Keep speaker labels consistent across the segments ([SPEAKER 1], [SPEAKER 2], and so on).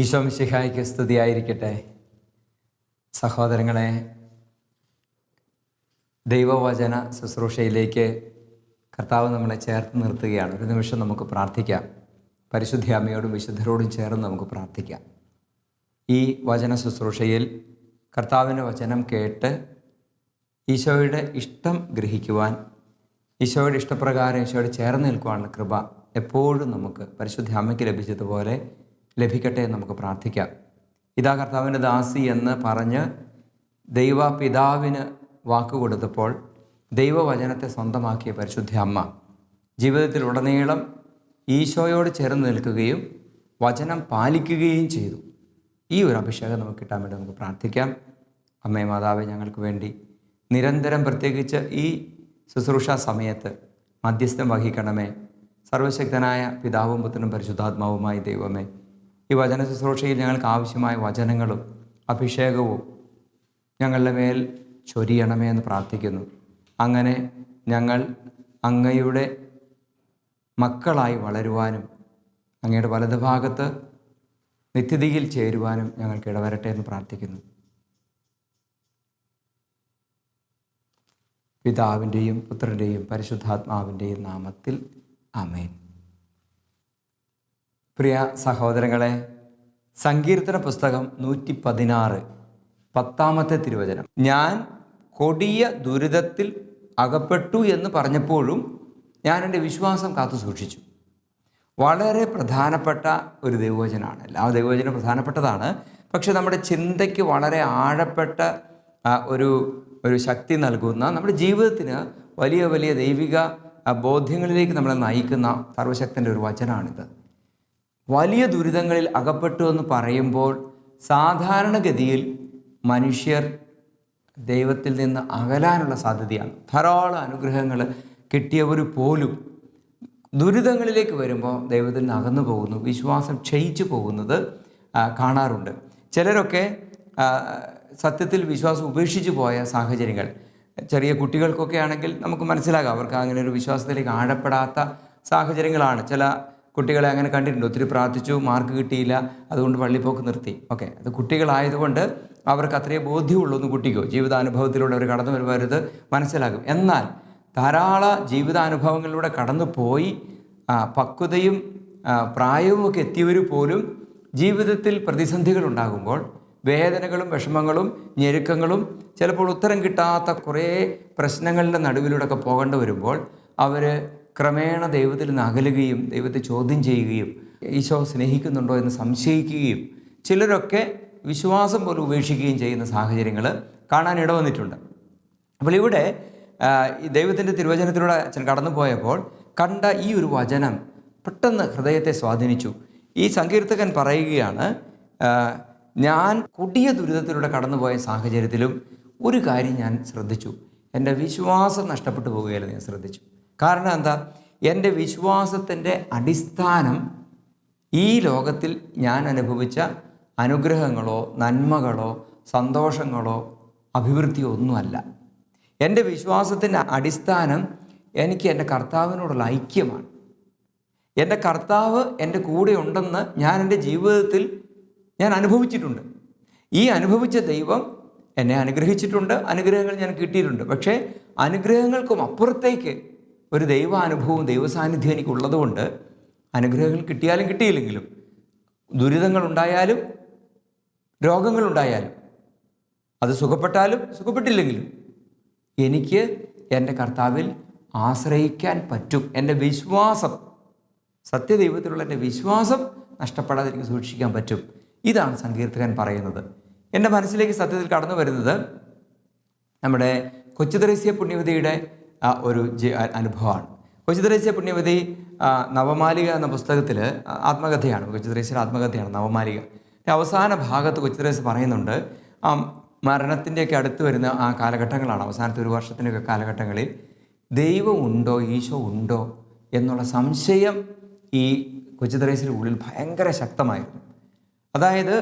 [SPEAKER 1] ഈശോ മിശിഹായ്ക്ക് സ്തുതിയായിരിക്കട്ടെ. സഹോദരങ്ങളെ, ദൈവവചന ശുശ്രൂഷയിലേക്ക് കർത്താവ് നമ്മളെ ചേർത്ത് നിർത്തുകയാണ്. ഒരു നിമിഷം നമുക്ക് പ്രാർത്ഥിക്കാം. പരിശുദ്ധ അമ്മയോടും വിശുദ്ധരോടും ചേർന്ന് നമുക്ക് പ്രാർത്ഥിക്കാം. ഈ വചന ശുശ്രൂഷയിൽ കർത്താവിൻ്റെ വചനം കേട്ട് ഈശോയുടെ ഇഷ്ടം ഗ്രഹിക്കുവാൻ, ഈശോയുടെ ഇഷ്ടപ്രകാരം ഈശോയോട് ചേർന്ന് നിൽക്കുവാനുള്ള കൃപ എപ്പോഴും നമുക്ക് പരിശുദ്ധ അമ്മയ്ക്ക് ലഭിച്ചതുപോലെ ലഭിക്കട്ടെ എന്ന് നമുക്ക് പ്രാർത്ഥിക്കാം. ഇതാ കർത്താവിൻ്റെ ദാസി എന്ന് പറഞ്ഞ് ദൈവപിതാവിന് വാക്കുകൊടുത്തപ്പോൾ ദൈവവചനത്തെ സ്വന്തമാക്കിയ പരിശുദ്ധ അമ്മ ജീവിതത്തിലുടനീളം ഈശോയോട് ചേർന്ന് നിൽക്കുകയും വചനം പാലിക്കുകയും ചെയ്തു. ഈ ഒരു അഭിഷേകം നമുക്ക് കിട്ടാൻ വേണ്ടി നമുക്ക് പ്രാർത്ഥിക്കാം. അമ്മേ മാതാവേ, ഞങ്ങൾക്ക് വേണ്ടി നിരന്തരം പ്രത്യേകിച്ച് ഈ ശുശ്രൂഷ സമയത്ത് മധ്യസ്ഥം വഹിക്കണമേ. സർവശക്തനായ പിതാവും പുത്രനും പരിശുദ്ധാത്മാവുമായ ദൈവമേ, ഈ വചന ശുശ്രൂഷയിൽ ഞങ്ങൾക്ക് ആവശ്യമായ വചനങ്ങളും അഭിഷേകവും ഞങ്ങളുടെ മേൽ ചൊരിയണമേ എന്ന് പ്രാർത്ഥിക്കുന്നു. അങ്ങനെ ഞങ്ങൾ അങ്ങയുടെ മക്കളായി വളരുവാനും അങ്ങയുടെ വലതുഭാഗത്ത് നിത്യതയിൽ ചേരുവാനും ഞങ്ങൾക്ക് ഇടവരട്ടെ എന്ന് പ്രാർത്ഥിക്കുന്നു. പിതാവിൻ്റെയും പുത്രൻ്റെയും പരിശുദ്ധാത്മാവിൻ്റെയും നാമത്തിൽ ആമേൻ. പ്രിയ സഹോദരങ്ങളെ, സങ്കീർത്തന പുസ്തകം 116 10-ാമത്തെ തിരുവചനം. ഞാൻ കൊടിയ ദുരിതത്തിൽ അകപ്പെട്ടു എന്ന് പറഞ്ഞപ്പോഴും ഞാൻ എൻ്റെ വിശ്വാസം കാത്തു സൂക്ഷിച്ചു. വളരെ പ്രധാനപ്പെട്ട ഒരു ദൈവവചനമാണ്. എല്ലാ ദൈവവചനം പ്രധാനപ്പെട്ടതാണ്. പക്ഷെ നമ്മുടെ ചിന്തയ്ക്ക് വളരെ ആഴപ്പെട്ട ഒരു ശക്തി നൽകുന്ന, നമ്മുടെ ജീവിതത്തിന് വലിയ വലിയ ദൈവിക ബോധ്യങ്ങളിലേക്ക് നമ്മളെ നയിക്കുന്ന സർവശക്തൻ്റെ ഒരു വചനമാണിത്. വലിയ ദുരിതങ്ങളിൽ അകപ്പെട്ടു എന്ന് പറയുമ്പോൾ സാധാരണഗതിയിൽ മനുഷ്യർ ദൈവത്തിൽ നിന്ന് അകലാനുള്ള സാധ്യതയാണ്. ധാരാളം അനുഗ്രഹങ്ങൾ കിട്ടിയവർ പോലും ദുരിതങ്ങളിലേക്ക് വരുമ്പോൾ ദൈവത്തിൽ നിന്ന് അകന്നു പോകുന്നു, വിശ്വാസം ക്ഷയിച്ചു പോകുന്നത് കാണാറുണ്ട്. ചിലരൊക്കെ സത്യത്തിൽ വിശ്വാസം ഉപേക്ഷിച്ചു പോയ സാഹചര്യങ്ങൾ, ചെറിയ കുട്ടികൾക്കൊക്കെ ആണെങ്കിൽ നമുക്ക് മനസ്സിലാകാം, അവർക്ക് അങ്ങനെ ഒരു വിശ്വാസത്തിലേക്ക് ആഴപ്പെടാത്ത സാഹചര്യങ്ങളാണ്. ചില കുട്ടികളെ അങ്ങനെ കണ്ടിട്ടുണ്ട്. ഒത്തിരി പ്രാർത്ഥിച്ചു, മാർക്ക് കിട്ടിയില്ല, അതുകൊണ്ട് പള്ളിപ്പോക്ക് നിർത്തി. ഓക്കെ, അത് കുട്ടികളായതുകൊണ്ട് അവർക്ക് അത്രയേ ബോധ്യമുള്ളൂ എന്ന് കുട്ടിക്കോ ജീവിതാനുഭവത്തിലൂടെ അവർ കടന്നു വരുന്നത് മനസ്സിലാകും. എന്നാൽ ധാരാളം ജീവിതാനുഭവങ്ങളിലൂടെ കടന്നു പോയി പക്വതയും പ്രായവും ഒക്കെ എത്തിയവർ പോലും ജീവിതത്തിൽ പ്രതിസന്ധികൾ ഉണ്ടാകുമ്പോൾ, വേദനകളും വിഷമങ്ങളും ഞെരുക്കങ്ങളും ചിലപ്പോൾ ഉത്തരം കിട്ടാത്ത കുറേ പ്രശ്നങ്ങളുടെ നടുവിലൂടെയൊക്കെ പോകേണ്ടി വരുമ്പോൾ അവർ ക്രമേണ ദൈവത്തിൽ നിന്ന് അകലുകയും ദൈവത്തെ ചോദ്യം ചെയ്യുകയും ഈശോ സ്നേഹിക്കുന്നുണ്ടോ എന്ന് സംശയിക്കുകയും ചിലരൊക്കെ വിശ്വാസം പോലും ഉപേക്ഷിക്കുകയും ചെയ്യുന്ന സാഹചര്യങ്ങൾ കാണാൻ ഇടവന്നിട്ടുണ്ട്. അപ്പോൾ ഇവിടെ ഈ ദൈവത്തിൻ്റെ തിരുവചനത്തിലൂടെ അച്ഛൻ കടന്നു പോയപ്പോൾ കണ്ട ഈ ഒരു വചനം പെട്ടെന്ന് ഹൃദയത്തെ സ്വാധീനിച്ചു. ഈ സങ്കീർത്തകൻ പറയുകയാണ്, ഞാൻ കൊടിയ ദുരിതത്തിലൂടെ കടന്നുപോയ സാഹചര്യത്തിലും ഒരു കാര്യം ഞാൻ ശ്രദ്ധിച്ചു, എൻ്റെ വിശ്വാസം നഷ്ടപ്പെട്ടു പോവുകയായിരുന്നു. ഞാൻ ശ്രദ്ധിച്ചു. കാരണം എന്താ? എൻ്റെ വിശ്വാസത്തിൻ്റെ അടിസ്ഥാനം ഈ ലോകത്തിൽ ഞാൻ അനുഭവിച്ച അനുഗ്രഹങ്ങളോ നന്മകളോ സന്തോഷങ്ങളോ അഭിവൃദ്ധിയോ ഒന്നുമല്ല. എൻ്റെ വിശ്വാസത്തിൻ്റെ അടിസ്ഥാനം എനിക്ക് എൻ്റെ കർത്താവിനോടുള്ള ഐക്യമാണ്. എൻ്റെ കർത്താവ് എൻ്റെ കൂടെ ഉണ്ടെന്ന് ഞാൻ എൻ്റെ ജീവിതത്തിൽ ഞാൻ അനുഭവിച്ചിട്ടുണ്ട്. ഈ അനുഭവിച്ച ദൈവം എന്നെ അനുഗ്രഹിച്ചിട്ടുണ്ട്, അനുഗ്രഹങ്ങൾ ഞാൻ കിട്ടിയിട്ടുണ്ട്. പക്ഷേ അനുഗ്രഹങ്ങൾക്കും അപ്പുറത്തേക്ക് ഒരു ദൈവാനുഭവവും ദൈവസാന്നിധ്യം എനിക്കുള്ളതുകൊണ്ട് അനുഗ്രഹങ്ങൾ കിട്ടിയാലും കിട്ടിയില്ലെങ്കിലും, ദുരിതങ്ങളുണ്ടായാലും രോഗങ്ങളുണ്ടായാലും, അത് സുഖപ്പെട്ടാലും സുഖപ്പെട്ടില്ലെങ്കിലും എനിക്ക് എൻ്റെ കർത്താവിൽ ആശ്രയിക്കാൻ പറ്റും. എൻ്റെ വിശ്വാസം, സത്യദൈവത്തിലുള്ള എൻ്റെ വിശ്വാസം നഷ്ടപ്പെടാതെ എനിക്ക് സൂക്ഷിക്കാൻ പറ്റും. ഇതാണ് സങ്കീർത്തകൻ പറയുന്നത്. എൻ്റെ മനസ്സിലേക്ക് സത്യത്തിൽ കടന്നു വരുന്നത് നമ്മുടെ കൊച്ചു ത്രേസ്യ പുണ്യവതിയുടെ ഒരു അനുഭവമാണ്. കൊച്ചു ത്രേസ്യ പുണ്യവതി നവമാലിക എന്ന പുസ്തകത്തിൽ ആത്മകഥയാണ്, കൊച്ചു ത്രേസ്യയുടെ ആത്മകഥയാണ് നവമാലിക. അവസാന ഭാഗത്ത് കൊച്ചു ത്രേസ്യ പറയുന്നുണ്ട്, മരണത്തിൻ്റെയൊക്കെ അടുത്ത് വരുന്ന ആ കാലഘട്ടങ്ങളാണ്, അവസാനത്തെ 1 വർഷത്തിൻ്റെയൊക്കെ കാലഘട്ടങ്ങളിൽ ദൈവം ഉണ്ടോ, ഈശോ ഉണ്ടോ എന്നുള്ള സംശയം ഈ കൊച്ചു ത്രേസ്യയുടെ ഉള്ളിൽ ഭയങ്കര ശക്തമായിരുന്നു. അതായത്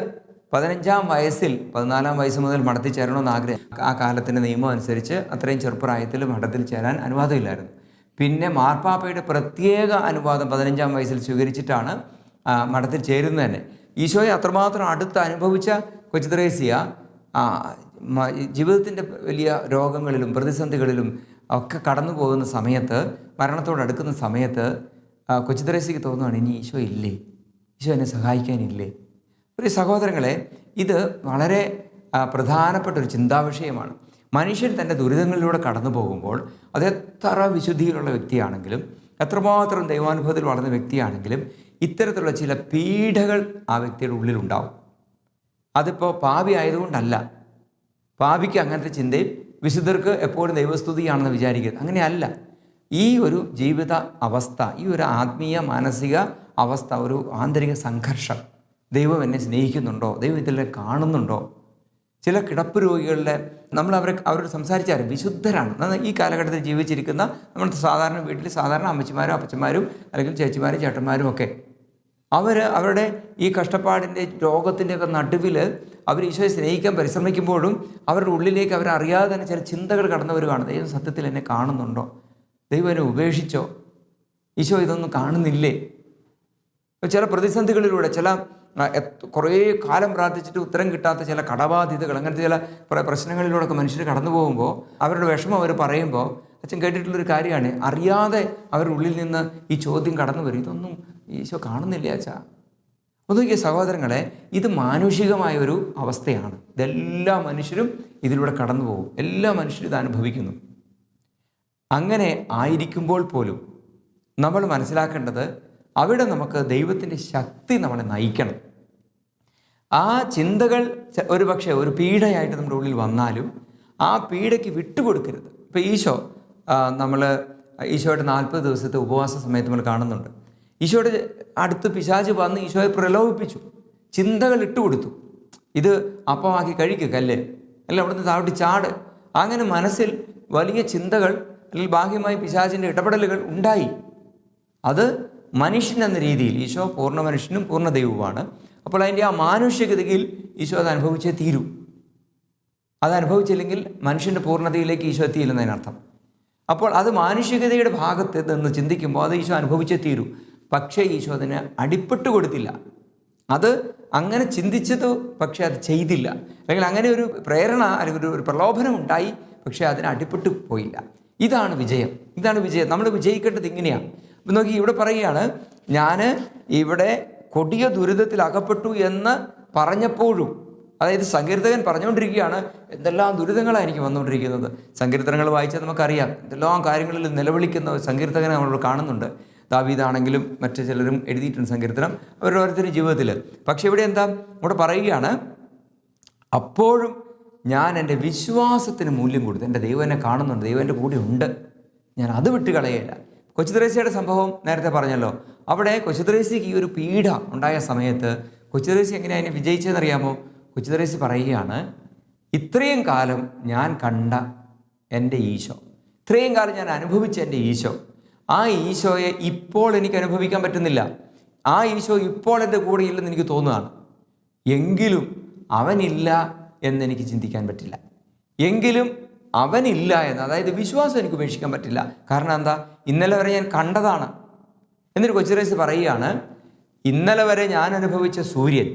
[SPEAKER 1] 15-ാം വയസ്സിൽ 14-ാം വയസ്സ് മുതൽ മഠത്തിൽ ചേരണമെന്ന് ആഗ്രഹം. ആ കാലത്തിൻ്റെ നിയമം അനുസരിച്ച് അത്രയും ചെറുപ്രായത്തിൽ മഠത്തിൽ ചേരാൻ അനുവാദമില്ലായിരുന്നു. പിന്നെ മാർപ്പാപ്പയുടെ പ്രത്യേക അനുവാദം 15-ാം വയസ്സിൽ സ്വീകരിച്ചിട്ടാണ് മഠത്തിൽ ചേരുന്നത് തന്നെ. ഈശോയെ അത്രമാത്രം അടുത്ത് അനുഭവിച്ച കൊച്ചു ത്രേസ്യ ജീവിതത്തിൻ്റെ വലിയ രോഗങ്ങളിലും പ്രതിസന്ധികളിലും ഒക്കെ കടന്നു പോകുന്ന സമയത്ത്, മരണത്തോടടുക്കുന്ന സമയത്ത് കൊച്ചു ത്രേസ്യയ്ക്ക് തോന്നുകയാണ്, ഇനി ഈശോ ഇല്ലേ, ഈശോ എന്നെ സഹായിക്കാനില്ലേ. ഒരു സഹോദരങ്ങളെ, ഇത് വളരെ പ്രധാനപ്പെട്ട ഒരു ചിന്താവിഷയമാണ്. മനുഷ്യൻ തൻ്റെ ദുരിതങ്ങളിലൂടെ കടന്നു പോകുമ്പോൾ അത് എത്ര വിശുദ്ധിയിലുള്ള വ്യക്തിയാണെങ്കിലും, എത്രമാത്രം ദൈവാനുഭവത്തിൽ വളർന്ന വ്യക്തിയാണെങ്കിലും, ഇത്തരത്തിലുള്ള ചില പീഡകൾ ആ വ്യക്തിയുടെ ഉള്ളിലുണ്ടാവും. അതിപ്പോൾ പാപി ആയതുകൊണ്ടല്ല. പാപിക്ക് അങ്ങനത്തെ ചിന്തയും വിശുദ്ധർക്ക് എപ്പോഴും ദൈവസ്തുതിയാണെന്ന് വിചാരിക്കരുത്. അങ്ങനെയല്ല. ഈ ഒരു ജീവിത അവസ്ഥ, ഈ ഒരു ആത്മീയ മാനസിക അവസ്ഥ, ഒരു ആന്തരിക സംഘർഷം, ദൈവം എന്നെ സ്നേഹിക്കുന്നുണ്ടോ, ദൈവം ഇതിലെ കാണുന്നുണ്ടോ. ചില കിടപ്പ് രോഗികളുടെ അവരോട് സംസാരിച്ചാലും വിശുദ്ധരാണ്. ഈ കാലഘട്ടത്തിൽ ജീവിച്ചിരിക്കുന്ന നമ്മൾ സാധാരണ വീട്ടിൽ സാധാരണ അമ്മച്ചിമാരും അപ്പച്ചന്മാരും അല്ലെങ്കിൽ ചേച്ചിമാരും ചേട്ടന്മാരും ഒക്കെ അവരുടെ ഈ കഷ്ടപ്പാടിൻ്റെ രോഗത്തിൻ്റെയൊക്കെ നടുവിൽ അവർ ഈശോയെ സ്നേഹിക്കാൻ പരിശ്രമിക്കുമ്പോഴും അവരുടെ ഉള്ളിലേക്ക് അവരറിയാതെ തന്നെ ചില ചിന്തകൾ കടന്നു വരുവാണ്. ദൈവം സത്യത്തിൽ എന്നെ കാണുന്നുണ്ടോ, ദൈവം എന്നെ ഉപേക്ഷിച്ചോ, ഈശോ ഇതൊന്നും കാണുന്നില്ലേ. ചില പ്രതിസന്ധികളിലൂടെ, ചില കുറേ കാലം പ്രാർത്ഥിച്ചിട്ട് ഉത്തരം കിട്ടാത്ത ചില കടബാധ്യതകൾ, അങ്ങനത്തെ ചില പ്രശ്നങ്ങളിലൂടെയൊക്കെ മനുഷ്യർ കടന്നു പോകുമ്പോൾ അവരുടെ വിഷമം അവർ പറയുമ്പോൾ അച്ഛൻ കേട്ടിട്ടുള്ളൊരു കാര്യമാണ്, അറിയാതെ അവരുടെ ഉള്ളിൽ നിന്ന് ഈ ചോദ്യം കടന്നു വരും, ഇതൊന്നും ഈശോ കാണുന്നില്ല അച്ഛാ. ഒന്നുകിൽ സഹോദരങ്ങളെ, ഇത് മാനുഷികമായ ഒരു അവസ്ഥയാണ്. ഇതെല്ലാ മനുഷ്യരും ഇതിലൂടെ കടന്നു പോകും. എല്ലാ മനുഷ്യരും ഇത് അനുഭവിക്കുന്നു. അങ്ങനെ ആയിരിക്കുമ്പോൾ പോലും നമ്മൾ മനസ്സിലാക്കേണ്ടത്, അവിടെ നമുക്ക് ദൈവത്തിൻ്റെ ശക്തി നമ്മളെ നയിക്കണം. ആ ചിന്തകൾ ഒരു പക്ഷേ ഒരു പീഡയായിട്ട് നമ്മുടെ ഉള്ളിൽ വന്നാലും ആ പീഡയ്ക്ക് വിട്ടുകൊടുക്കരുത്. ഇപ്പോൾ ഈശോയുടെ 40 ദിവസത്തെ ഉപവാസ സമയത്ത് നമ്മൾ കാണുന്നുണ്ട്. ഈശോയുടെ അടുത്ത് പിശാച് വന്ന് ഈശോയെ പ്രലോഭിപ്പിച്ചു, ചിന്തകൾ ഇട്ടുകൊടുത്തു, ഇത് അപ്പമാക്കി കഴിക്കുക കല്ല്, അല്ല അവിടുന്ന് താഴോട്ട് ചാട്. അങ്ങനെ മനസ്സിൽ വലിയ ചിന്തകൾ അല്ലെങ്കിൽ ബാഹ്യമായി പിശാചിൻ്റെ ഇടപെടലുകൾ ഉണ്ടായി. അത് മനുഷ്യൻ എന്ന രീതിയിൽ, ഈശോ പൂർണ്ണ മനുഷ്യനും പൂർണ്ണ ദൈവവുമാണ്. അപ്പോൾ അതിൻ്റെ ആ മാനുഷികതയിൽ ഈശോ അത് അനുഭവിച്ചേ തീരൂ. അത് അനുഭവിച്ചില്ലെങ്കിൽ മനുഷ്യൻ്റെ പൂർണ്ണതയിലേക്ക് ഈശോ എത്തിയില്ലെന്നതിനർത്ഥം. അപ്പോൾ അത് മാനുഷികതയുടെ ഭാഗത്ത് നിന്ന് ചിന്തിക്കുമ്പോൾ അത് ഈശോ അനുഭവിച്ചേ തീരൂ. പക്ഷേ ഈശോ അതിന് അടിപ്പെട്ടു കൊടുത്തില്ല. അത് അങ്ങനെ ചിന്തിച്ചത്, പക്ഷേ അത് ചെയ്തില്ല. അല്ലെങ്കിൽ അങ്ങനെ ഒരു പ്രേരണ അല്ലെങ്കിൽ ഒരു പ്രലോഭനം ഉണ്ടായി, പക്ഷേ അതിന് അടിപ്പെട്ടു പോയില്ല. ഇതാണ് വിജയം. നമ്മൾ വിജയിക്കേണ്ടത് ഇങ്ങനെയാണ്. അപ്പം നോക്കി, ഇവിടെ പറയുകയാണ്, ഞാൻ ഇവിടെ കൊടിയ ദുരിതത്തിൽ അകപ്പെട്ടു എന്ന് പറഞ്ഞപ്പോഴും, അതായത് സങ്കീർത്തകൻ പറഞ്ഞുകൊണ്ടിരിക്കുകയാണ്, എന്തെല്ലാം ദുരിതങ്ങളാണ് എനിക്ക് വന്നുകൊണ്ടിരിക്കുന്നത്. സങ്കീർത്തനങ്ങൾ വായിച്ചാൽ നമുക്കറിയാം, എന്തെല്ലാം കാര്യങ്ങളിൽ നിലവിളിക്കുന്ന സങ്കീർത്തകനെ നമ്മൾ കാണുന്നുണ്ട്. ദാവീദാണെങ്കിലും മറ്റു ചിലരും എഴുതിയിട്ടുണ്ട് സങ്കീർത്തനം അവരുടെ ഓരോരുത്തരുടെ ജീവിതത്തിൽ. പക്ഷെ ഇവിടെ പറയുകയാണ്, അപ്പോഴും ഞാൻ എൻ്റെ വിശ്വാസത്തിന് മൂല്യം കൊടുത്തു. എൻ്റെ ദൈവം എന്നെ കാണുന്നുണ്ട്, ദൈവം എൻ്റെ കൂടെ ഉണ്ട്, ഞാൻ അത് വിട്ട് കളയല്ല. കൊച്ചു ത്രേസ്യയുടെ സംഭവം നേരത്തെ പറഞ്ഞല്ലോ. അവിടെ കൊച്ചു ത്രേസ്യക്ക് ഈ ഒരു പീഡ ഉണ്ടായ സമയത്ത് കൊച്ചു ത്രേസ്യ എങ്ങനെയാണ് അതിനെ വിജയിച്ചതെന്നറിയാമോ? കൊച്ചു ത്രേസ്യ പറയുകയാണ്, ഇത്രയും കാലം ഞാൻ കണ്ട എൻ്റെ ഈശോ, ഇത്രയും കാലം ഞാൻ അനുഭവിച്ച എൻ്റെ ഈശോ, ആ ഈശോയെ ഇപ്പോൾ എനിക്ക് അനുഭവിക്കാൻ പറ്റുന്നില്ല. ആ ഈശോ ഇപ്പോൾ എൻ്റെ കൂടെ ഇല്ലെന്ന് എനിക്ക് തോന്നുകയാണ്. എങ്കിലും അവനില്ല എന്നെനിക്ക് ചിന്തിക്കാൻ പറ്റില്ല. എങ്കിലും അവനില്ല എന്ന്, അതായത് വിശ്വാസം എനിക്ക് ഉപേക്ഷിക്കാൻ പറ്റില്ല. കാരണം എന്താ? ഇന്നലെ വരെ ഞാൻ കണ്ടതാണ്. എന്നിട്ട് കൊച്ചു ത്രേസ്യ പറയുകയാണ്, ഇന്നലെ വരെ ഞാൻ അനുഭവിച്ച സൂര്യൻ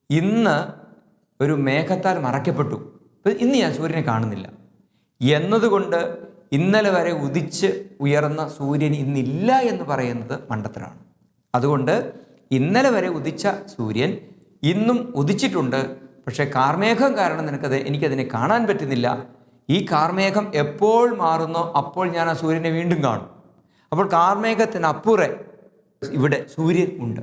[SPEAKER 1] ഇന്ന് ഒരു മേഘത്താൽ മറയ്ക്കപ്പെട്ടു. ഇന്ന് ഞാൻ സൂര്യനെ കാണുന്നില്ല എന്നതുകൊണ്ട് ഇന്നലെ വരെ ഉദിച്ച് ഉയർന്ന സൂര്യൻ ഇന്നില്ല എന്ന് പറയുന്നത് മണ്ടത്തരമാണ്. അതുകൊണ്ട് ഇന്നലെ വരെ ഉദിച്ച സൂര്യൻ ഇന്നും ഉദിച്ചിട്ടുണ്ട്. പക്ഷേ കാർമേഘം കാരണം എനിക്കതിനെ കാണാൻ പറ്റുന്നില്ല. ഈ കാർമേഘം എപ്പോൾ മാറുന്നോ അപ്പോൾ ഞാൻ ആ സൂര്യനെ വീണ്ടും കാണും. അപ്പോൾ കാർമേഘത്തിനപ്പുറം ഇവിടെ സൂര്യൻ ഉണ്ട്.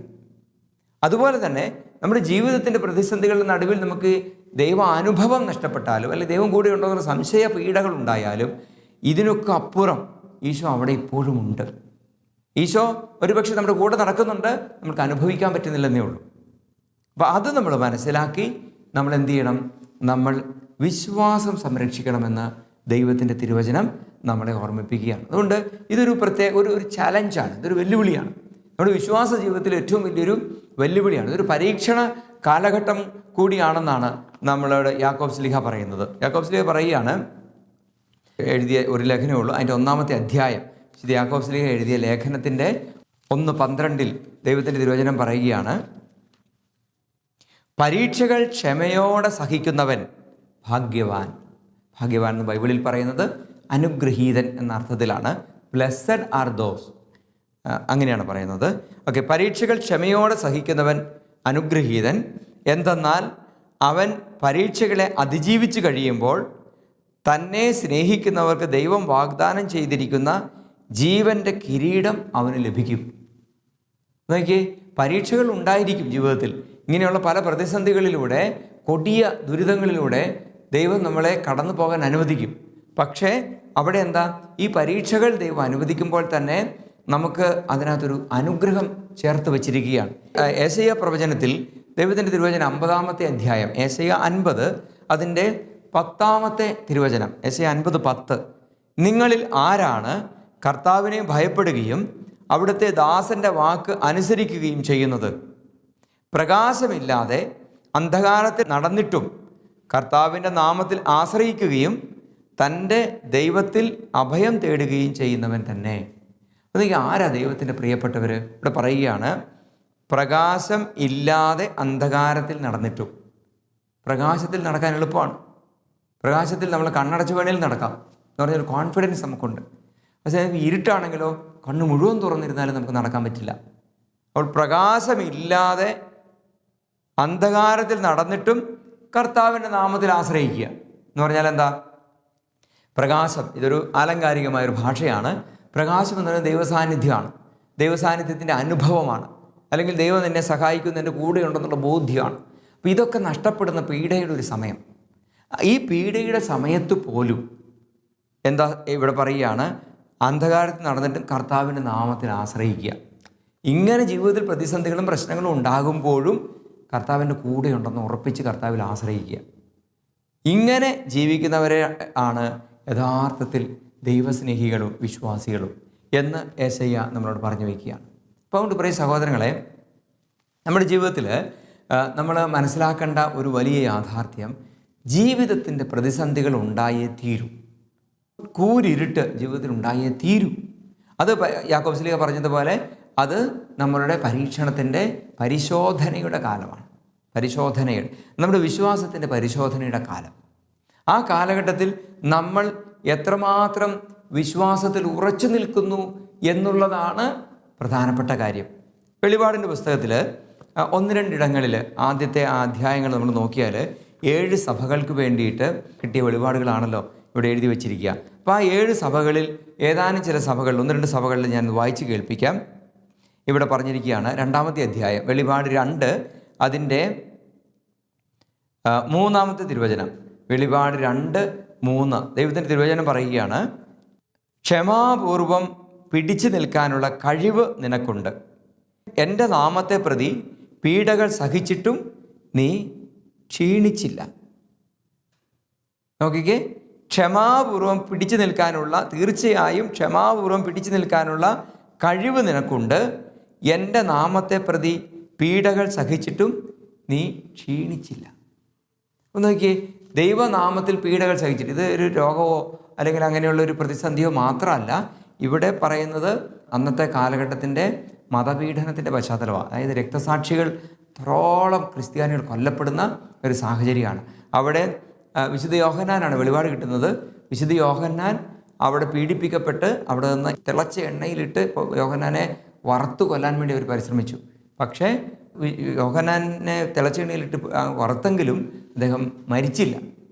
[SPEAKER 1] അതുപോലെ തന്നെ നമ്മുടെ ജീവിതത്തിൻ്റെ പ്രതിസന്ധികളുടെ നടുവിൽ നമുക്ക് ദൈവ അനുഭവം നഷ്ടപ്പെട്ടാലും അല്ലെങ്കിൽ ദൈവം കൂടെ ഉണ്ടോ എന്ന സംശയ പീഡകൾ ഉണ്ടായാലും ഇതിനൊക്കെ അപ്പുറം ഈശോ അവിടെ ഇപ്പോഴും ഉണ്ട്. ഈശോ ഒരുപക്ഷെ നമ്മുടെ കൂടെ നടക്കുന്നുണ്ട്, നമുക്ക് അനുഭവിക്കാൻ പറ്റുന്നില്ലെന്നേ ഉള്ളൂ. അപ്പോൾ അത് നമ്മൾ മനസ്സിലാക്കി നമ്മൾ എന്ത് ചെയ്യണം? നമ്മൾ വിശ്വാസം സംരക്ഷിക്കണമെന്ന് ദൈവത്തിൻ്റെ തിരുവചനം നമ്മളെ ഓർമ്മിപ്പിക്കുകയാണ്. അതുകൊണ്ട് ഇതൊരു ഒരു ചലഞ്ചാണ്, ഇതൊരു വെല്ലുവിളിയാണ്. നമ്മുടെ വിശ്വാസ ജീവിതത്തിൽ ഏറ്റവും വലിയൊരു വെല്ലുവിളിയാണ്. ഇതൊരു പരീക്ഷണ കാലഘട്ടം കൂടിയാണെന്നാണ് നമ്മളോട് യാക്കോബ് ശ്ലീഹ പറയുന്നത്. യാക്കോബ് ശ്ലീഹ പറയുകയാണ്, എഴുതിയ ഒരു ലേഖനമേ ഉള്ളൂ, അതിൻ്റെ 1-ാമത്തെ അധ്യായം, യാക്കോബ് ശ്ലീഹ എഴുതിയ ലേഖനത്തിൻ്റെ 1:12 ദൈവത്തിൻ്റെ തിരുവചനം പറയുകയാണ്, പരീക്ഷകൾ ക്ഷമയോടെ സഹിക്കുന്നവൻ ഭാഗ്യവാൻ. ഭാഗ്യവാൻ എന്ന് ബൈബിളിൽ പറയുന്നത് അനുഗ്രഹീതൻ എന്ന അർത്ഥത്തിലാണ്. ബ്ലെസ്സഡ് ആർ ദോസ്, അങ്ങനെയാണ് പറയുന്നത്. ഓക്കെ, പരീക്ഷകൾ ക്ഷമയോടെ സഹിക്കുന്നവൻ അനുഗ്രഹീതൻ. എന്തെന്നാൽ അവൻ പരീക്ഷകളെ അതിജീവിച്ച് കഴിയുമ്പോൾ തന്നെ സ്നേഹിക്കുന്നവർക്ക് ദൈവം വാഗ്ദാനം ചെയ്തിരിക്കുന്ന ജീവൻ്റെ കിരീടം അവന് ലഭിക്കും. നോക്കിയേ, പരീക്ഷകൾ ഉണ്ടായിരിക്കും ജീവിതത്തിൽ. ഇങ്ങനെയുള്ള പല പ്രതിസന്ധികളിലൂടെ, കൊടിയ ദുരിതങ്ങളിലൂടെ ദൈവം നമ്മളെ കടന്നു പോകാൻ അനുവദിക്കും. പക്ഷേ അവിടെ എന്താ, ഈ പരീക്ഷകൾ ദൈവം അനുവദിക്കുമ്പോൾ തന്നെ നമുക്ക് അതിനകത്തൊരു അനുഗ്രഹം ചേർത്ത് വച്ചിരിക്കുകയാണ്. ഏശയ്യാ പ്രവചനത്തിൽ ദൈവത്തിൻ്റെ തിരുവചനം 50-ാമത്തെ അധ്യായം, ഏശയ്യാ 50 അതിൻ്റെ 10-ാമത്തെ തിരുവചനം, ഏശയ്യാ 50:10, നിങ്ങളിൽ ആരാണ് കർത്താവിനെ ഭയപ്പെടുകയും അവിടുത്തെ ദാസൻ്റെ വാക്ക് അനുസരിക്കുകയും ചെയ്യുന്നത്? പ്രകാശമില്ലാതെ അന്ധകാരത്തിൽ നടന്നിട്ടും കർത്താവിൻ്റെ നാമത്തിൽ ആശ്രയിക്കുകയും തൻ്റെ ദൈവത്തിൽ അഭയം തേടുകയും ചെയ്യുന്നവൻ തന്നെ. അതെങ്കിൽ ആരാ ദൈവത്തിൻ്റെ പ്രിയപ്പെട്ടവർ? ഇവിടെ പറയുകയാണ്, പ്രകാശം ഇല്ലാതെ അന്ധകാരത്തിൽ നടന്നിട്ടും. പ്രകാശത്തിൽ നടക്കാൻ എളുപ്പമാണ്. പ്രകാശത്തിൽ നമ്മൾ കണ്ണടച്ച് വേണേൽ നടക്കാം എന്ന് പറഞ്ഞൊരു കോൺഫിഡൻസ് നമുക്കുണ്ട്. പക്ഷേ ഇരുട്ടാണെങ്കിലോ കണ്ണ് മുഴുവൻ തുറന്നിരുന്നാലും നമുക്ക് നടക്കാൻ പറ്റില്ല. അപ്പോൾ പ്രകാശമില്ലാതെ അന്ധകാരത്തിൽ നടന്നിട്ടും കർത്താവിൻ്റെ നാമത്തിൽ ആശ്രയിക്കുക എന്ന് പറഞ്ഞാൽ എന്താ? പ്രകാശം ഇതൊരു ആലങ്കാരികമായൊരു ഭാഷയാണ്. പ്രകാശം എന്ന് പറയുന്നത് ദൈവസാന്നിധ്യമാണ്, ദൈവസാന്നിധ്യത്തിൻ്റെ അനുഭവമാണ്, അല്ലെങ്കിൽ ദൈവം നിന്നെ സഹായിക്കുന്നതിൻ്റെ കൂടെയുണ്ടെന്നുള്ള ബോധ്യമാണ്. അപ്പോൾ ഇതൊക്കെ നഷ്ടപ്പെടുന്ന പീഡയുടെ ഒരു സമയം. ഈ പീഡയുടെ സമയത്ത് പോലും എന്താ ഇവിടെ പറയുകയാണ്, അന്ധകാരത്തിൽ നടന്നിട്ടും കർത്താവിൻ്റെ നാമത്തിൽ ആശ്രയിക്കുക. ഇങ്ങനെ ജീവിതത്തിൽ പ്രതിസന്ധികളും പ്രശ്നങ്ങളും ഉണ്ടാകുമ്പോഴും കർത്താവിൻ്റെ കൂടെയുണ്ടെന്ന് ഉറപ്പിച്ച് കർത്താവിൽ ആശ്രയിക്കുക. ഇങ്ങനെ ജീവിക്കുന്നവരെ ആണ് യഥാർത്ഥത്തിൽ ദൈവസ്നേഹികളും വിശ്വാസികളും എന്ന് ഏശയ്യ നമ്മളോട് പറഞ്ഞു വയ്ക്കുകയാണ്. അപ്പോൾ അതുകൊണ്ട് പ്രിയ സഹോദരങ്ങളെ, നമ്മുടെ ജീവിതത്തിൽ നമ്മൾ മനസ്സിലാക്കേണ്ട ഒരു വലിയ യാഥാർത്ഥ്യം, ജീവിതത്തിൻ്റെ പ്രതിസന്ധികൾ ഉണ്ടായേ തീരും. കൂരിരുട്ട് ജീവിതത്തിൽ ഉണ്ടായേ തീരും. അത് യാക്കോബ് ശ്ലീഹ പറഞ്ഞതുപോലെ അത് നമ്മളുടെ പരീക്ഷണത്തിൻ്റെ പരിശോധനയുടെ കാലമാണ്. പരിശോധനയുടെ, നമ്മുടെ വിശ്വാസത്തിൻ്റെ പരിശോധനയുടെ കാലം. ആ കാലഘട്ടത്തിൽ നമ്മൾ എത്രമാത്രം വിശ്വാസത്തിൽ ഉറച്ചു നിൽക്കുന്നു എന്നുള്ളതാണ് പ്രധാനപ്പെട്ട കാര്യം. വെളിപാടിൻ്റെ പുസ്തകത്തിൽ 1-2 ഇടങ്ങളിൽ ആദ്യത്തെ അധ്യായങ്ങൾ നമ്മൾ നോക്കിയാൽ 7 സഭകൾക്ക് വേണ്ടിയിട്ട് കിട്ടിയ വെളിപാടുകളാണല്ലോ ഇവിടെ എഴുതി വച്ചിരിക്കുക. അപ്പോൾ ആ 7 സഭകളിൽ ഏതാനും ചില സഭകൾ, 1-2 സഭകളിൽ ഞാൻ വായിച്ച് കേൾപ്പിക്കാം. ഇവിടെ പറഞ്ഞിരിക്കുകയാണ് 2-ാമത്തെ അധ്യായം, വെളിപാട് 2 അതിൻ്റെ 3-ാമത്തെ തിരുവചനം. വെളിപാട് 2:3 ദൈവത്തിൻ്റെ തിരുവചനം പറയുകയാണ്, ക്ഷമാപൂർവം പിടിച്ചു നിൽക്കാനുള്ള കഴിവ് നിനക്കുണ്ട്. എൻ്റെ നാമത്തെ പ്രതി പീഡകൾ സഹിച്ചിട്ടും നീ ക്ഷീണിച്ചില്ല. നോക്കിക്കേ, ക്ഷമാപൂർവം പിടിച്ചു നിൽക്കാനുള്ള, തീർച്ചയായും ക്ഷമാപൂർവം പിടിച്ചു നിൽക്കാനുള്ള കഴിവ് നിനക്കുണ്ട്. എൻ്റെ നാമത്തെ പ്രതി പീഡകൾ സഹിച്ചിട്ടും നീ ക്ഷീണിച്ചില്ല. ഒന്ന് നോക്കിയേ, ദൈവനാമത്തിൽ പീഡകൾ സഹിച്ചിട്ട്, ഇത് ഒരു രോഗമോ അല്ലെങ്കിൽ അങ്ങനെയുള്ള ഒരു പ്രതിസന്ധിയോ മാത്രമല്ല. ഇവിടെ പറയുന്നത് അന്നത്തെ കാലഘട്ടത്തിൻ്റെ മതപീഡനത്തിൻ്റെ പശ്ചാത്തലമാണ്. അതായത് രക്തസാക്ഷികൾ ധാരാളം ക്രിസ്ത്യാനികൾ കൊല്ലപ്പെടുന്ന ഒരു സാഹചര്യമാണ്. അവിടെ വിശുദ്ധ യോഹന്നാനാണ് വെളിപാട് കിട്ടുന്നത്. വിശുദ്ധ യോഹന്നാൻ അവിടെ പീഡിപ്പിക്കപ്പെട്ട് അവിടെ നിന്ന് തിളച്ച എണ്ണയിലിട്ട് യോഹന്നാനെ വറുത്തു കൊല്ലാൻ വേണ്ടി അവർ പരിശ്രമിച്ചു. പക്ഷേ യോഹന്നാനെ തിളച്ച എണ്ണയിലിട്ട് വറുത്തെങ്കിലും അദ്ദേഹം മരിച്ചില്ല.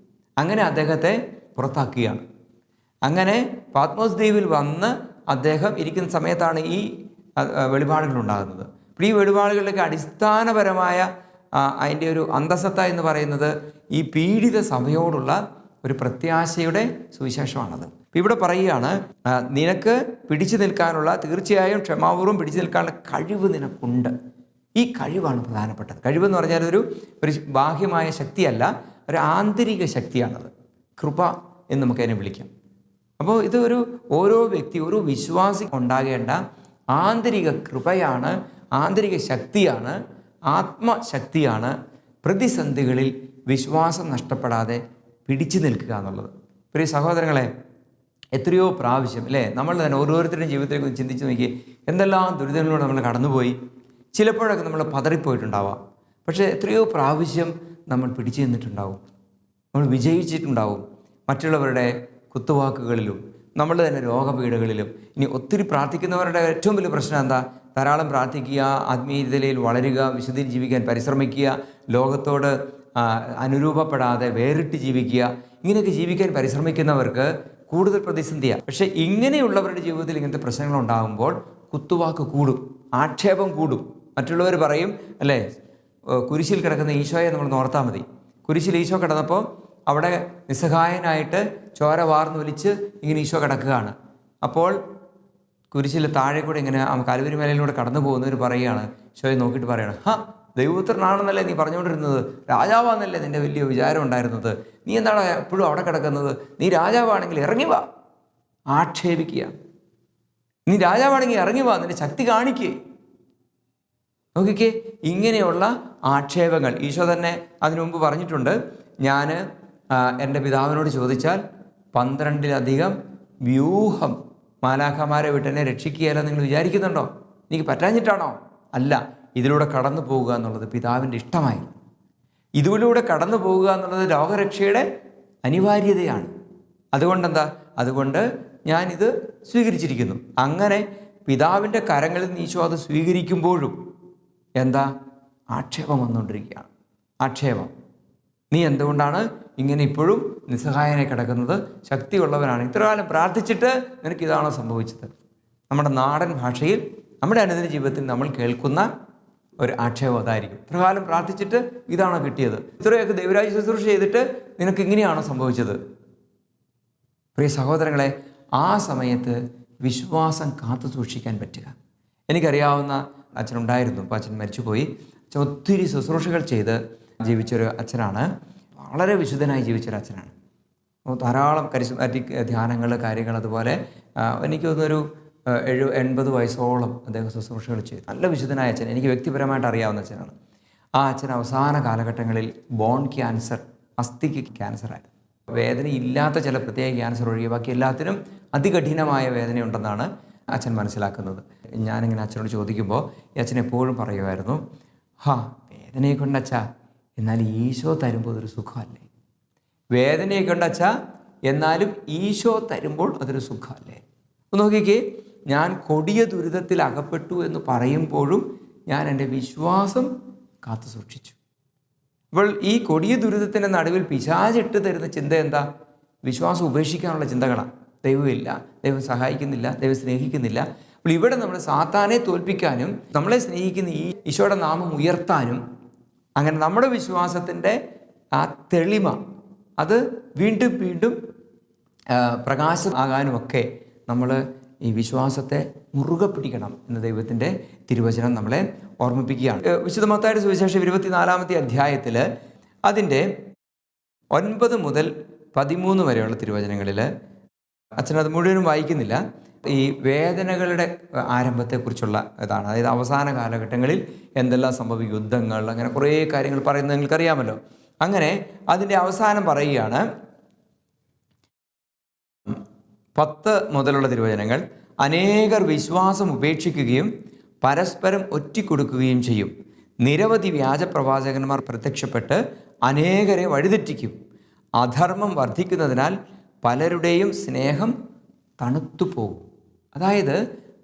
[SPEAKER 1] അങ്ങനെ അദ്ദേഹത്തെ പുറത്താക്കുകയാണ്. അങ്ങനെ പാത്മോസ് ദ്വീപിൽ വന്ന് അദ്ദേഹം ഇരിക്കുന്ന സമയത്താണ് ഈ വെളിപാടുകൾ ഉണ്ടാകുന്നത്. അപ്പോൾ ഈ വെളിപാടുകളിലൊക്കെ അടിസ്ഥാനപരമായ അതിൻ്റെ ഒരു അന്തസത്ത എന്ന് പറയുന്നത് ഈ പീഡിത സഭയോടുള്ള ഒരു പ്രത്യാശയുടെ സുവിശേഷമാണത്. ഇവിടെ പറയുകയാണ്, നിനക്ക് പിടിച്ചു നിൽക്കാനുള്ള, തീർച്ചയായും ക്ഷമാപൂർവ്വം പിടിച്ചു നിൽക്കാനുള്ള കഴിവ് നിനക്കുണ്ട്. ഈ കഴിവാണ് പ്രധാനപ്പെട്ടത്. കഴിവെന്ന് പറഞ്ഞാൽ ഒരു ബാഹ്യമായ ശക്തിയല്ല, ഒരു ആന്തരിക ശക്തിയാണത്. കൃപ എന്ന് നമുക്കതിനെ വിളിക്കാം. അപ്പോൾ ഇത് ഓരോ വ്യക്തി, ഓരോ വിശ്വാസി ഉണ്ടാകേണ്ട ആന്തരിക കൃപയാണ്, ആന്തരിക ശക്തിയാണ്, ആത്മശക്തിയാണ് പ്രതിസന്ധികളിൽ വിശ്വാസം നഷ്ടപ്പെടാതെ പിടിച്ചു നിൽക്കുക എന്നുള്ളത്. പ്രിയ സഹോദരങ്ങളെ, എത്രയോ പ്രാവശ്യം അല്ലേ നമ്മൾ തന്നെ ഓരോരുത്തരുടെയും ജീവിതത്തിലേക്ക് ചിന്തിച്ച് നോക്കി, എന്തെല്ലാം ദുരിതങ്ങളിലൂടെ നമ്മൾ കടന്നുപോയി. ചിലപ്പോഴൊക്കെ നമ്മൾ പതറിപ്പോയിട്ടുണ്ടാവാം. പക്ഷേ എത്രയോ പ്രാവശ്യം നമ്മൾ പിടിച്ചു നിന്നിട്ടുണ്ടാവും, നമ്മൾ വിജയിച്ചിട്ടുണ്ടാവും. മറ്റുള്ളവരുടെ കുത്തുവാക്കുകളിലും നമ്മളുടെ തന്നെ രോഗപീഠകളിലും. ഇനി ഒത്തിരി പ്രാർത്ഥിക്കുന്നവരുടെ ഏറ്റവും വലിയ പ്രശ്നം എന്താ? ധാരാളം പ്രാർത്ഥിക്കുക, ആത്മീയതയിൽ വളരുക, വിശുദ്ധിയിൽ ജീവിക്കാൻ പരിശ്രമിക്കുക, ലോകത്തോട് അനുരൂപപ്പെടാതെ വേറിട്ട് ജീവിക്കുക. ഇങ്ങനെയൊക്കെ ജീവിക്കാൻ പരിശ്രമിക്കുന്നവർക്ക് കൂടുതൽ പ്രതിസന്ധിയാണ്. പക്ഷേ ഇങ്ങനെയുള്ളവരുടെ ജീവിതത്തിൽ ഇങ്ങനത്തെ പ്രശ്നങ്ങൾ ഉണ്ടാകുമ്പോൾ കുത്തുവാക്ക് കൂടും, ആക്ഷേപം കൂടും. മറ്റുള്ളവർ പറയും, അല്ലേ, കുരിശിൽ കിടക്കുന്ന ഈശോയെ നമ്മൾ ഓർത്താൽ മതി. കുരിശിൽ ഈശോ കിടന്നപ്പോൾ അവിടെ നിസ്സഹായനായിട്ട് ചോര വാർന്നൊലിച്ച് ഇങ്ങനെ ഈശോ കിടക്കുകയാണ്. അപ്പോൾ കുരിശിൽ താഴെ കൂടെ ഇങ്ങനെ കാൽവരി മലയിലൂടെ കടന്നു പോകുന്നവർ പറയുകയാണ്, ഈശോയെ നോക്കിയിട്ട് പറയുകയാണ്, ദൈവപുത്രനാണെന്നല്ലേ നീ പറഞ്ഞുകൊണ്ടിരുന്നത്, രാജാവാന്നല്ലേ നിൻ്റെ വലിയ വിചാരം ഉണ്ടായിരുന്നത്, നീ എന്താണ് എപ്പോഴും അവിടെ കിടക്കുന്നത്, നീ രാജാവാണെങ്കിൽ ഇറങ്ങി വാ. ആക്ഷേപിക്കുക. നീ രാജാവാണെങ്കിൽ ഇറങ്ങി വാ, നിന്റെ ശക്തി കാണിക്കേ. നോക്കിക്കേ, ഇങ്ങനെയുള്ള ആക്ഷേപങ്ങൾ ഈശോ തന്നെ അതിനു മുമ്പ് പറഞ്ഞിട്ടുണ്ട്. ഞാൻ എൻ്റെ പിതാവിനോട് ചോദിച്ചാൽ 12 വ്യൂഹം മാലാഖമാരെ വിട്ടെന്നെ രക്ഷിക്കുകയല്ല നിങ്ങൾ വിചാരിക്കുന്നുണ്ടോ? എനിക്ക് പറ്റാഞ്ഞിട്ടാണോ? അല്ല, ഇതിലൂടെ കടന്നു പോവുക എന്നുള്ളത് പിതാവിൻ്റെ ഇഷ്ടമായി. ഇതിലൂടെ കടന്നു പോവുക എന്നുള്ളത് ലോകരക്ഷയുടെ അനിവാര്യതയാണ്. അതുകൊണ്ടെന്താ? അതുകൊണ്ട് ഞാനിത് സ്വീകരിച്ചിരിക്കുന്നു. അങ്ങനെ പിതാവിൻ്റെ കരങ്ങളിൽ നിന്ന് ഈശോ അത് സ്വീകരിക്കുമ്പോഴും എന്താ? ആക്ഷേപം വന്നുകൊണ്ടിരിക്കുകയാണ്. ആക്ഷേപം. നീ എന്തുകൊണ്ടാണ് ഇങ്ങനെ ഇപ്പോഴും നിസ്സഹായനായി കിടക്കുന്നത്? ശക്തിയുള്ളവനാണ്, ഇത്രകാലം പ്രാർത്ഥിച്ചിട്ട് നിനക്ക് ഇതാണോ സംഭവിച്ചത്? നമ്മുടെ നാടൻ ഭാഷയിൽ നമ്മുടെ അനുദിന ജീവിതത്തിൽ നമ്മൾ കേൾക്കുന്ന ഒരു ആക്ഷേപം അതായിരിക്കും. ഇത്രകാലം പ്രാർത്ഥിച്ചിട്ട് ഇതാണോ കിട്ടിയത്? ഇത്രയൊക്കെ ദൈവരാജ്യ ശുശ്രൂഷ ചെയ്തിട്ട് നിനക്ക് ഇങ്ങനെയാണോ സംഭവിച്ചത്? പ്രിയ സഹോദരങ്ങളെ, ആ സമയത്ത് വിശ്വാസം കാത്തു സൂക്ഷിക്കാൻ പറ്റുക. എനിക്കറിയാവുന്ന അച്ഛനുണ്ടായിരുന്നു. അപ്പോൾ അച്ഛൻ മരിച്ചുപോയി. അച്ഛൻ ഒത്തിരി ശുശ്രൂഷകൾ ചെയ്ത് ജീവിച്ചൊരു അച്ഛനാണ്. വളരെ വിശുദ്ധനായി ജീവിച്ചൊരു അച്ഛനാണ്. ധാരാളം കരിസ്മാറ്റിക് ധ്യാനങ്ങൾ, കാര്യങ്ങൾ. അതുപോലെ എനിക്ക് തോന്നുന്നൊരു 80 വയസ്സോളം അദ്ദേഹം ശുശ്രൂഷകൾ ചെയ്തു. നല്ല വിശുദ്ധനായ അച്ഛൻ, എനിക്ക് വ്യക്തിപരമായിട്ട് അറിയാവുന്ന അച്ഛനാണ്. ആ അച്ഛൻ അവസാന കാലഘട്ടങ്ങളിൽ ബോൺ ക്യാൻസർ, അസ്ഥിക്ക് ക്യാൻസറായിരുന്നു. വേദനയില്ലാത്ത ചില പ്രത്യേക ക്യാൻസർ ഒഴികെ ബാക്കി എല്ലാത്തിനും അതികഠിനമായ വേദനയുണ്ടെന്നാണ് അച്ഛൻ മനസ്സിലാക്കുന്നത്. ഞാനിങ്ങനെ അച്ഛനോട് ചോദിക്കുമ്പോൾ ഈ അച്ഛൻ എപ്പോഴും പറയുമായിരുന്നു, വേദനയെ കൊണ്ടച്ഛാ, എന്നാൽ ഈശോ തരുമ്പോൾ അതൊരു സുഖമല്ലേ? വേദനയെ കൊണ്ടച്ഛാ, എന്നാലും ഈശോ തരുമ്പോൾ അതൊരു സുഖമല്ലേ? നോക്കിക്കേ, ഞാൻ കൊടിയ ദുരിതത്തിൽ അകപ്പെട്ടു എന്ന് പറയുമ്പോഴും ഞാൻ എൻ്റെ വിശ്വാസം കാത്തു സൂക്ഷിച്ചു. അപ്പോൾ ഈ കൊടിയ ദുരിതത്തിൻ്റെ നടുവിൽ പിശാചിട്ട് തരുന്ന ചിന്ത എന്താ? വിശ്വാസം ഉപേക്ഷിക്കാനുള്ള ചിന്തകളാണ്. ദൈവമില്ല, ദൈവം സഹായിക്കുന്നില്ല, ദൈവം സ്നേഹിക്കുന്നില്ല. അപ്പോൾ ഇവിടെ നമ്മൾ സാത്താനെ തോൽപ്പിക്കാനും നമ്മളെ സ്നേഹിക്കുന്ന ഈ ഈശോയുടെ നാമം ഉയർത്താനും, അങ്ങനെ നമ്മുടെ വിശ്വാസത്തിൻ്റെ ആ തെളിമ അത് വീണ്ടും വീണ്ടും പ്രകാശമാകാനുമൊക്കെ നമ്മൾ ഈ വിശ്വാസത്തെ മുറുകെ പിടിക്കണം എന്ന് ദൈവത്തിൻ്റെ തിരുവചനം നമ്മളെ ഓർമ്മിപ്പിക്കുകയാണ്. വിശുദ്ധ മത്തായിയുടെ സുവിശേഷം 24-ാമത്തെ അധ്യായത്തിൽ അതിൻ്റെ 9 മുതൽ 13 വരെയുള്ള തിരുവചനങ്ങളിൽ അച്ഛനത് മുഴുവനും വായിക്കുന്നില്ല. ഈ വേദനകളുടെ ആരംഭത്തെക്കുറിച്ചുള്ള ഇതാണ്. അതായത് അവസാന കാലഘട്ടങ്ങളിൽ എന്തെല്ലാം സംഭവിക്കും, യുദ്ധങ്ങൾ, അങ്ങനെ കുറേ കാര്യങ്ങൾ പറയുന്നത് നിങ്ങൾക്കറിയാമല്ലോ. അങ്ങനെ അതിൻ്റെ അവസാനം പറയുകയാണ്, 10 മുതലുള്ള തിരുവചനങ്ങൾ. അനേകർ വിശ്വാസം ഉപേക്ഷിക്കുകയും പരസ്പരം ഒറ്റിക്കൊടുക്കുകയും ചെയ്യും. നിരവധി വ്യാജപ്രവാചകന്മാർ പ്രത്യക്ഷപ്പെട്ട് അനേകരെ വഴിതെറ്റിക്കും. അധർമ്മം വർദ്ധിക്കുന്നതിനാൽ പലരുടെയും സ്നേഹം തണുത്തു പോകും. അതായത്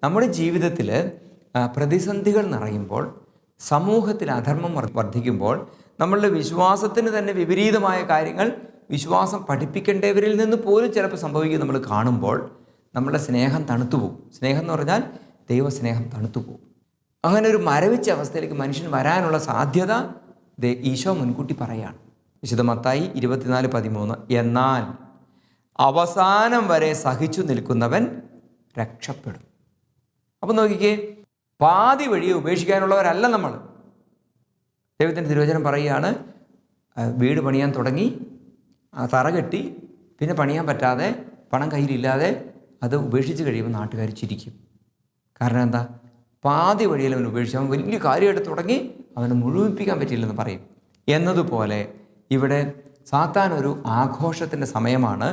[SPEAKER 1] നമ്മുടെ ജീവിതത്തിൽ പ്രതിസന്ധികൾ നിറയുമ്പോൾ, സമൂഹത്തിൽ അധർമ്മം വർദ്ധിക്കുമ്പോൾ, നമ്മളുടെ വിശ്വാസത്തിന് തന്നെ വിപരീതമായ കാര്യങ്ങൾ വിശ്വാസം പഠിപ്പിക്കേണ്ടവരിൽ നിന്ന് പോലും ചിലപ്പോൾ സംഭവിക്കും. നമ്മൾ കാണുമ്പോൾ നമ്മളുടെ സ്നേഹം തണുത്തു പോകും. സ്നേഹം എന്ന് പറഞ്ഞാൽ ദൈവസ്നേഹം തണുത്തു പോകും. അങ്ങനെ ഒരു മരവിച്ച അവസ്ഥയിലേക്ക് മനുഷ്യൻ വരാനുള്ള സാധ്യത ഈശോ മുൻകൂട്ടി പറയുകയാണ്. വിശുദ്ധ മത്തായി 24:13. എന്നാൽ അവസാനം വരെ സഹിച്ചു നിൽക്കുന്നവൻ രക്ഷപ്പെടും. അപ്പം നോക്കിക്കേ, പാതി വഴിയെ ഉപേക്ഷിക്കാനുള്ളവരല്ല നമ്മൾ. ദൈവത്തിൻ്റെ തിരുവചനം പറയുകയാണ്, വീട് പണിയാൻ തുടങ്ങി, തറ കെട്ടി, പിന്നെ പണിയാൻ പറ്റാതെ, പണം കയ്യിലില്ലാതെ അത് ഉപേക്ഷിച്ച് കഴിയുമ്പോൾ നാട്ടുകാർ ചിരിക്കും. കാരണം എന്താ? പാതി വഴിയിൽ അവൻ ഉപേക്ഷിച്ച്, അവൻ വലിയ കാര്യമായിട്ട് തുടങ്ങി, അവനെ മുഴുമിപ്പിക്കാൻ പറ്റില്ലെന്ന് പറയും. എന്നതുപോലെ ഇവിടെ സാത്താൻ ഒരു ആഘോഷത്തിൻ്റെ സമയമാണ്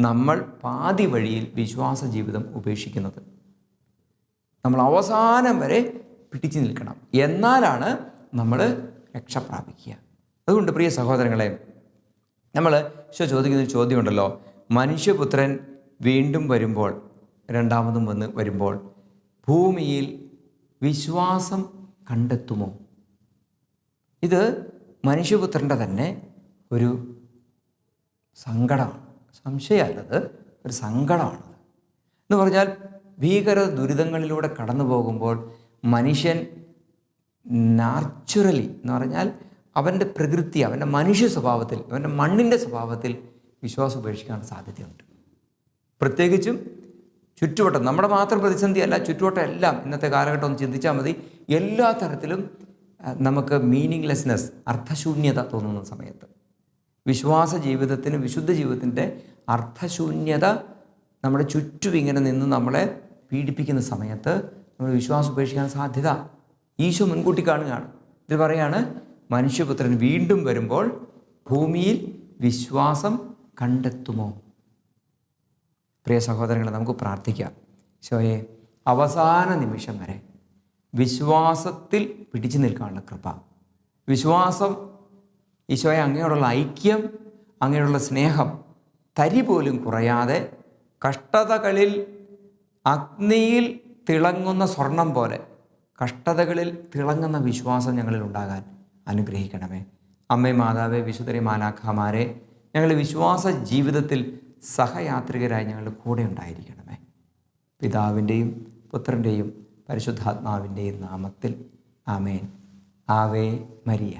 [SPEAKER 1] നമ്മൾ പാതി വഴിയിൽ വിശ്വാസ ജീവിതം ഉപേക്ഷിക്കുന്നത്. നമ്മൾ അവസാനം വരെ പിടിച്ചു നിൽക്കണം. എന്നാലാണ് നമ്മൾ രക്ഷ പ്രാപിക്കുക. അതുകൊണ്ട് പ്രിയ സഹോദരങ്ങളെ, നമ്മൾ ഈശോ ചോദിക്കുന്നൊരു ചോദ്യമുണ്ടല്ലോ, മനുഷ്യപുത്രൻ വീണ്ടും വരുമ്പോൾ, രണ്ടാമതും വരുമ്പോൾ ഭൂമിയിൽ വിശ്വാസം കണ്ടെത്തുമോ? ഇത് മനുഷ്യപുത്രൻ്റെ തന്നെ ഒരു സങ്കടമാണ്, സംശയമല്ലത്, ഒരു സങ്കടമാണത്. എന്ന് പറഞ്ഞാൽ ഭീകര ദുരിതങ്ങളിലൂടെ കടന്നു പോകുമ്പോൾ മനുഷ്യൻ നാച്ചുറലി എന്ന് പറഞ്ഞാൽ അവൻ്റെ പ്രകൃതി, അവൻ്റെ മനുഷ്യ സ്വഭാവത്തിൽ, അവൻ്റെ മണ്ണിൻ്റെ സ്വഭാവത്തിൽ വിശ്വാസം ഉപേക്ഷിക്കാൻ സാധ്യതയുണ്ട്. പ്രത്യേകിച്ചും ചുറ്റുവട്ടം, നമ്മുടെ മാത്രം പ്രതിസന്ധിയല്ല, ചുറ്റുവട്ടം എല്ലാം ഇന്നത്തെ കാലഘട്ടം ഒന്ന് ചിന്തിച്ചാൽ മതി. എല്ലാ തരത്തിലും നമുക്ക് മീനിങ്ലെസ്നെസ്, അർത്ഥശൂന്യത തോന്നുന്ന സമയത്ത്, വിശ്വാസ ജീവിതത്തിന്, വിശുദ്ധ ജീവിതത്തിൻ്റെ അർത്ഥശൂന്യത നമ്മുടെ ചുറ്റും ഇങ്ങനെ നിന്ന് നമ്മളെ പീഡിപ്പിക്കുന്ന സമയത്ത് നമ്മൾ വിശ്വാസം ഉപേക്ഷിക്കാൻ സാധ്യത ഈശോ മുൻകൂട്ടി കാണുകയാണ്. ഇത് പറയാണ്, മനുഷ്യപുത്രൻ വീണ്ടും വരുമ്പോൾ ഭൂമിയിൽ വിശ്വാസം കണ്ടെത്തുമോ? പ്രിയ സഹോദരങ്ങളെ, നമുക്ക് പ്രാർത്ഥിക്കാം. ഈശോയെ, അവസാന നിമിഷം വരെ വിശ്വാസത്തിൽ പിടിച്ചു നിൽക്കാനുള്ള കൃപ, വിശ്വാസം, ഈശോയെ അങ്ങയോടുള്ള ഐക്യം, അങ്ങയോടുള്ള സ്നേഹം തരി പോലും കുറയാതെ കഷ്ടതകളിൽ അഗ്നിയിൽ തിളങ്ങുന്ന സ്വർണം പോലെ കഷ്ടതകളിൽ തിളങ്ങുന്ന വിശ്വാസം ഞങ്ങളിൽ ഉണ്ടാകാൻ അനുഗ്രഹിക്കണമേ. അമ്മേ, മാതാവേ, വിശുദ്ധരെ, മാലാഖമാരെ, ഞങ്ങളുടെ വിശ്വാസ ജീവിതത്തിൽ സഹയാത്രികരായി ഞങ്ങളുടെ കൂടെ ഉണ്ടായിരിക്കണമേ. പിതാവിൻ്റെയും പുത്രൻ്റെയും പരിശുദ്ധാത്മാവിൻ്റെയും നാമത്തിൽ ആമേൻ. Ave Maria.